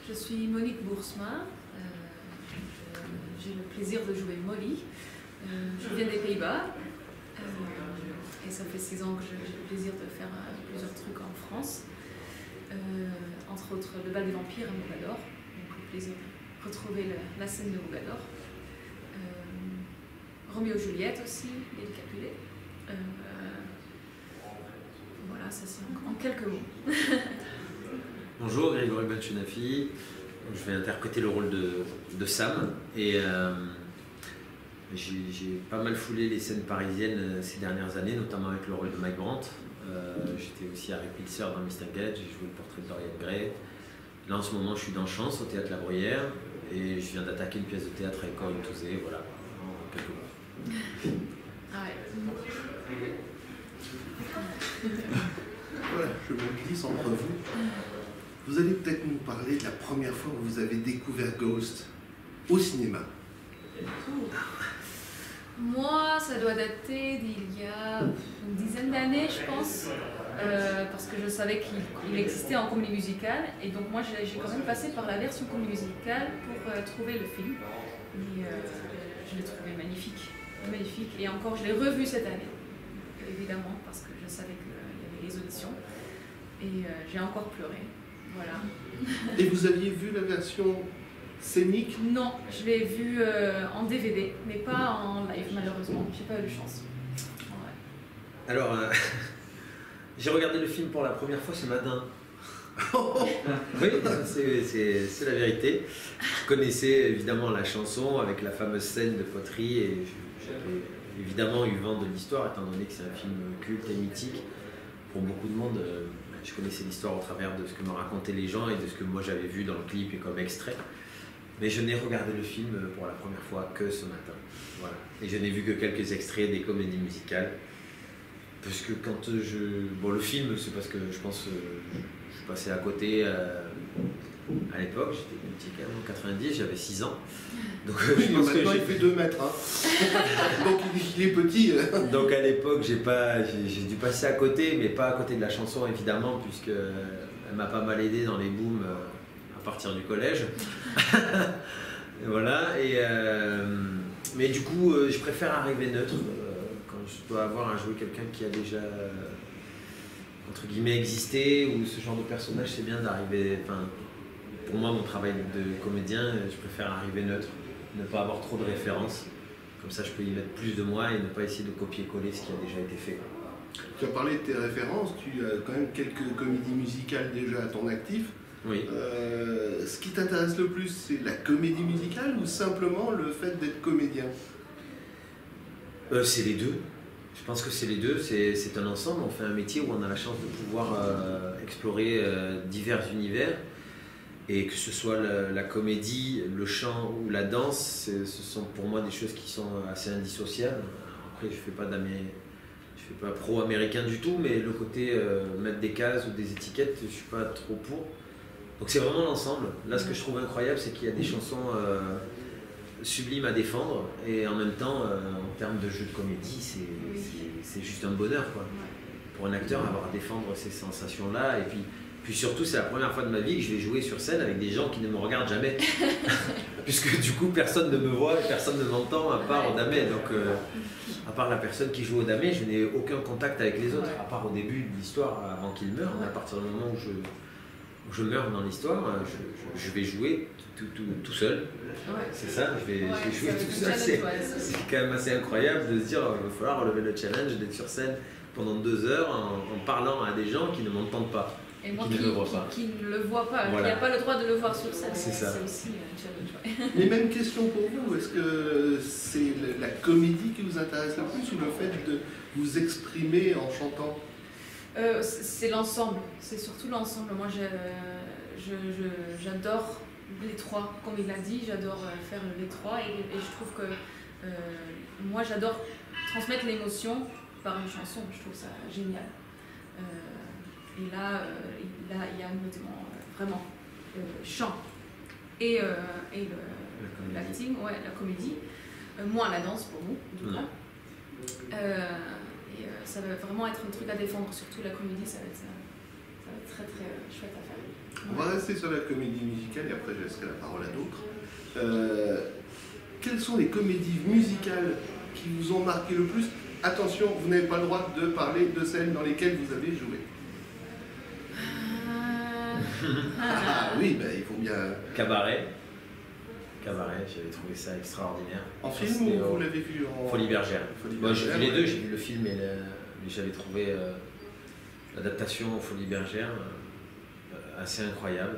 Je suis Monique Boersma. J'ai le plaisir de jouer Molly. Je viens des Pays-Bas. Et ça fait 6 ans que j'ai le plaisir de faire plusieurs trucs en France. Entre autres le bal des vampires à Mogador. Donc le plaisir de retrouver la scène de Mogador. Roméo et Juliette aussi, et les Capulet. Voilà, ça c'est en quelques mots. Bonjour, Grégory Benchenafi. Je vais interpréter le rôle de Sam. Et j'ai pas mal foulé les scènes parisiennes ces dernières années, notamment avec le rôle de Mike Brandt. J'étais aussi à Répulseur dans Mr. Gage, j'ai joué le portrait de Dorian Gray. Là en ce moment je suis dans Chance au Théâtre La Bruyère et je viens d'attaquer une pièce de théâtre avec Corinne Touzé, voilà, en quelques mots. Ah ouais. Voilà, je me glisse entre vous. Vous allez peut-être nous parler de la première fois où vous avez découvert Ghost au cinéma. Moi, ça doit dater d'il y a une dizaine d'années, je pense, parce que je savais qu'il existait en comédie musicale, et donc moi j'ai quand même passé par la version comédie musicale pour trouver le film. Et je l'ai trouvé magnifique, magnifique, et encore je l'ai revu cette année, évidemment, parce que je savais qu'il y avait les auditions, et j'ai encore pleuré, voilà. Et vous aviez vu la version scénique? Non, je l'ai vu en DVD, mais pas en live malheureusement, j'ai pas eu de chance. Ouais. Alors, j'ai regardé le film pour la première fois ce matin. Oui, c'est la vérité. Je connaissais évidemment la chanson avec la fameuse scène de poterie et j'avais évidemment eu vent de l'histoire étant donné que c'est un film culte et mythique pour beaucoup de monde. Je connaissais l'histoire au travers de ce que me racontaient les gens et de ce que moi j'avais vu dans le clip et comme extrait. Mais je n'ai regardé le film pour la première fois que ce matin. Voilà. Et je n'ai vu que quelques extraits des comédies musicales. Parce que quand Bon, le film, c'est parce que je pense je suis passé à côté à l'époque. J'étais petit quand même, en 90, j'avais 6 ans. Donc je pense que il fait 2 mètres. Hein. Donc il est petit. Donc à l'époque, j'ai dû passer à côté, mais pas à côté de la chanson évidemment, puisqu'elle m'a pas mal aidé dans les booms à partir du collège. Et voilà. Mais du coup, je préfère arriver neutre quand je dois avoir à jouer quelqu'un qui a déjà entre guillemets existé ou ce genre de personnage. C'est bien d'arriver. Enfin, pour moi, mon travail de comédien, je préfère arriver neutre, ne pas avoir trop de références. Comme ça, je peux y mettre plus de moi et ne pas essayer de copier-coller ce qui a déjà été fait. Tu as parlé de tes références. Tu as quand même quelques comédies musicales déjà à ton actif. Oui. Ce qui t'intéresse le plus, c'est la comédie musicale ou simplement le fait d'être comédien? C'est les deux. Je pense que c'est les deux. C'est un ensemble. On fait un métier où on a la chance de pouvoir explorer divers univers. Et que ce soit la comédie, le chant ou la danse, ce sont pour moi des choses qui sont assez indissociables. Après, je ne fais pas pro-américain du tout, mais le côté mettre des cases ou des étiquettes, je ne suis pas trop pour. Donc c'est vraiment l'ensemble. Là, ce que je trouve incroyable, c'est qu'il y a des chansons sublimes à défendre, et en même temps, en termes de jeu de comédie, c'est juste un bonheur, quoi. Pour un acteur, avoir à défendre ces sensations-là, et puis surtout, c'est la première fois de ma vie que je vais jouer sur scène avec des gens qui ne me regardent jamais. Puisque du coup, personne ne me voit et personne ne m'entend à part au Damet. Donc, à part la personne qui joue au Damet, je n'ai aucun contact avec les autres, à part au début de l'histoire, avant qu'il meure. À partir du moment où je meurs dans l'histoire, je vais jouer tout seul. C'est ça, je vais jouer tout seul. C'est quand même assez incroyable de se dire il va falloir relever le challenge d'être sur scène pendant 2 heures en parlant à des gens qui ne m'entendent pas. Et moi qui ne le vois pas, voilà. qui n'a pas le droit de le voir sur scène. C'est ça. C'est aussi un challenge. Les mêmes questions pour vous. Est-ce que c'est la comédie qui vous intéresse le plus ou le fait de vous exprimer en chantant? C'est l'ensemble, c'est surtout l'ensemble. Moi j'adore les trois, comme il l'a dit, j'adore faire les trois et je trouve que moi j'adore transmettre l'émotion par une chanson, je trouve ça génial. Et là, il y a notamment vraiment chant et l'acting, la comédie, moins la danse pour nous, en tout cas. Et ça va vraiment être un truc à défendre, surtout la comédie, ça va être très très chouette à faire. On va rester sur la comédie musicale et après je laisserai la parole à d'autres. Quelles sont les comédies musicales qui vous ont marqué le plus? Attention, vous n'avez pas le droit de parler de celles dans lesquelles vous avez joué. Ah oui, ben, il faut bien... Cabaret, j'avais trouvé ça extraordinaire. En film ou vous l'avez vu en... Folie Bergère. Moi j'ai vu les deux, j'ai vu le film mais j'avais trouvé l'adaptation en Folie Bergère assez incroyable.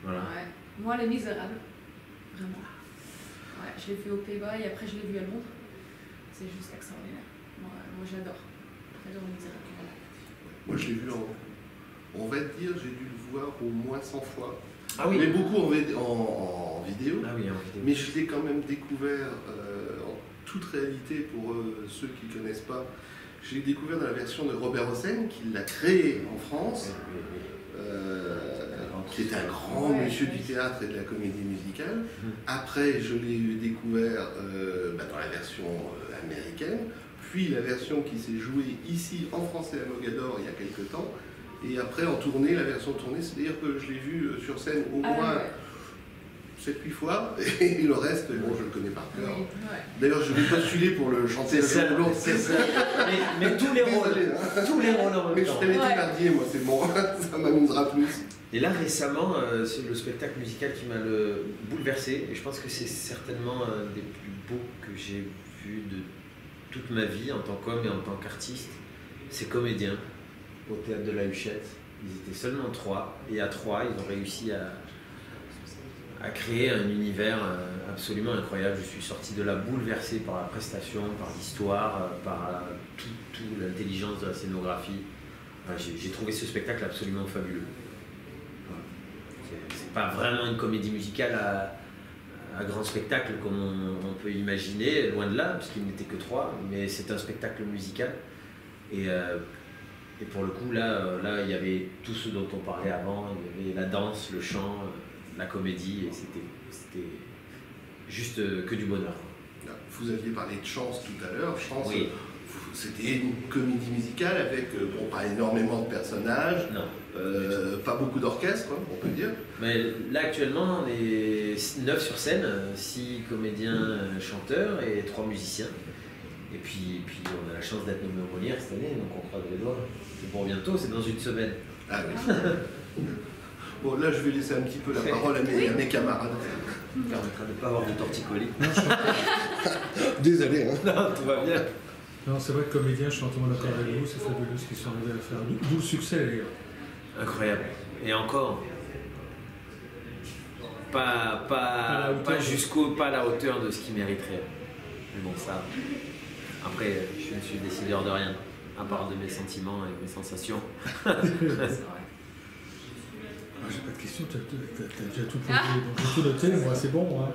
Voilà. Ouais. Moi, Les Misérables, vraiment. Ouais, je l'ai vu aux Pays-Bas et après je l'ai vu à Londres. C'est juste extraordinaire. Moi j'adore. J'adore Les Misérables. Voilà. Moi je l'ai vu on va dire, j'ai dû le voir au moins 100 fois. Ah oui. Mais beaucoup en vidéo. Ah oui, en vidéo. Mais je l'ai quand même découvert en toute réalité pour ceux qui ne connaissent pas. Je l'ai découvert dans la version de Robert Hossein, qui l'a créé en France, qui est un grand monsieur du théâtre et de la comédie musicale. Après, je l'ai découvert dans la version américaine, puis la version qui s'est jouée ici en français à Mogador il y a quelques temps. Et après, en tournée, la version tournée, c'est-à-dire que je l'ai vu sur scène au moins 7-8 fois, et le reste, bon, je le connais par cœur. Oui, D'ailleurs, je vais postuler pour le chanter c'est ça. Mais tous les rôles, tous les rôles en même mais temps. je t'avais Thénardier, moi, c'est bon, ça m'amusera plus. Et là, récemment, c'est le spectacle musical qui m'a le bouleversé, et je pense que c'est certainement un des plus beaux que j'ai vu de toute ma vie en tant qu'homme et en tant qu'artiste. C'est Comédien, au Théâtre de la Huchette. Ils étaient seulement 3, et à 3, ils ont réussi à créer un univers absolument incroyable. Je suis sorti de là bouleversé par la prestation, par l'histoire, par toute l'intelligence de la scénographie. J'ai trouvé ce spectacle absolument fabuleux. C'est pas vraiment une comédie musicale à grand spectacle comme on peut imaginer, loin de là, puisqu'il n'était que 3, mais c'est un spectacle musical. Et pour le coup, là, il y avait tout ce dont on parlait avant, il y avait la danse, le chant, la comédie, et c'était juste que du bonheur. Vous aviez parlé de chance tout à l'heure, je pense. Oui. C'était une comédie musicale avec pas énormément de personnages, pas beaucoup d'orchestre, on peut dire. Mais là actuellement on est 9 sur scène, 6 comédiens chanteurs et 3 musiciens. Et puis on a la chance d'être nommé au Molière cette année, donc on croise les doigts. C'est pour bientôt, c'est dans une semaine. Ah oui. Bon, là je vais laisser un petit peu la parole à mes camarades. Ça permettra de ne pas avoir de torticolis. Désolé. Hein. Non, tout va bien. Non, c'est vrai que comédien, je suis entièrement d'accord avec vous, c'est fabuleux ce qu'ils sont arrivés à faire. D'où le succès d'ailleurs. Incroyable. Et encore, pas à la hauteur de ce qu'ils mériteraient. Mais bon, ça. Après, je ne suis décideur de rien, à part de mes sentiments et mes sensations. C'est vrai. J'ai pas de questions, t'as déjà tout posé, donc j'ai tout noté, moi c'est bon. Moi.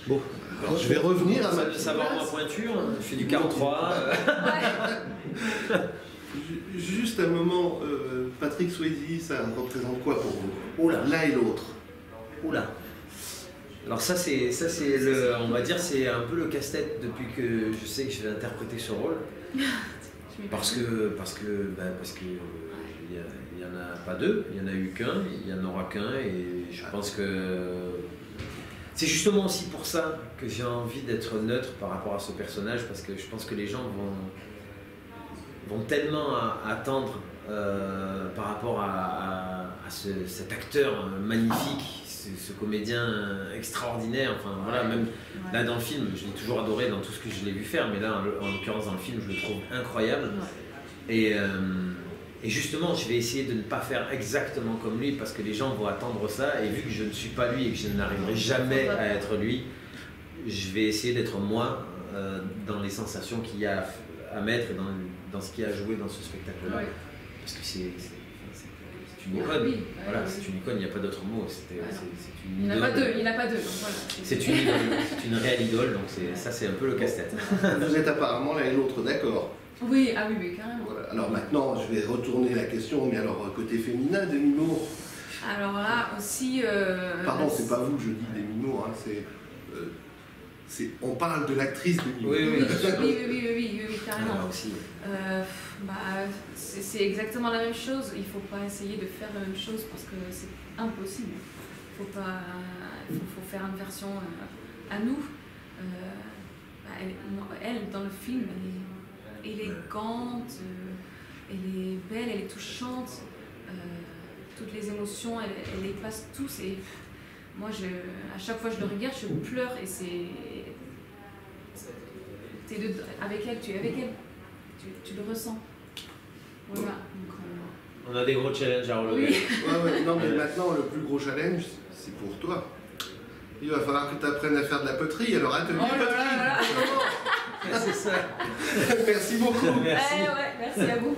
Bon, alors je vais revenir à ma savoir ma pointure, je fais du 43. Juste un moment, Patrick Swayze, ça représente quoi pour vous? Oula. L'un et l'autre. Oula. Alors ça c'est le, on va dire, c'est un peu le casse-tête depuis que je sais que je vais interpréter ce rôle. Parce que il y en a pas deux, il y en a eu qu'un, il y en aura qu'un, et je pense que c'est justement aussi pour ça que j'ai envie d'être neutre par rapport à ce personnage, parce que je pense que les gens vont tellement attendre par rapport à cet acteur magnifique, ce comédien extraordinaire. Enfin voilà, même là dans le film, je l'ai toujours adoré dans tout ce que je l'ai vu faire, mais là en l'occurrence dans le film, je le trouve incroyable. Et justement, je vais essayer de ne pas faire exactement comme lui, parce que les gens vont attendre ça, et vu que je ne suis pas lui et que je n'arriverai jamais à être lui, je vais essayer d'être moi dans les sensations qu'il y a à mettre et dans ce qu'il y a à jouer dans ce spectacle-là. Oui. Parce que c'est une icône. Oui, voilà, c'est une icône, il n'y a pas d'autre mot. Il n'y en a pas deux. Voilà. C'est une idole, c'est une réelle idole, donc ça c'est un peu le casse-tête. Vous êtes apparemment l'un et l'autre d'accord. Oui, carrément. Voilà. Alors maintenant, je vais retourner la question, mais alors côté féminin, Demi Moore. Alors là aussi... Pardon, c'est pas vous, je dis Demi Moore, hein, On parle de l'actrice de Mimi. Oui, carrément. Alors aussi. C'est exactement la même chose. Il ne faut pas essayer de faire la même chose parce que c'est impossible. Il faut faire une version à nous. Elle, dans le film, elle est élégante, elle est belle, elle est touchante. Toutes les émotions, elle les passe tous. Et moi, à chaque fois que je le regarde, je pleure. Et avec elle, tu es avec elle. Tu le ressens. Voilà. On a des gros challenges à relever. Oui. Non, mais maintenant, le plus gros challenge, c'est pour toi. Il va falloir que tu apprennes à faire de la poterie, alors atelier poterie. C'est ça. Merci beaucoup. Merci. Merci à vous.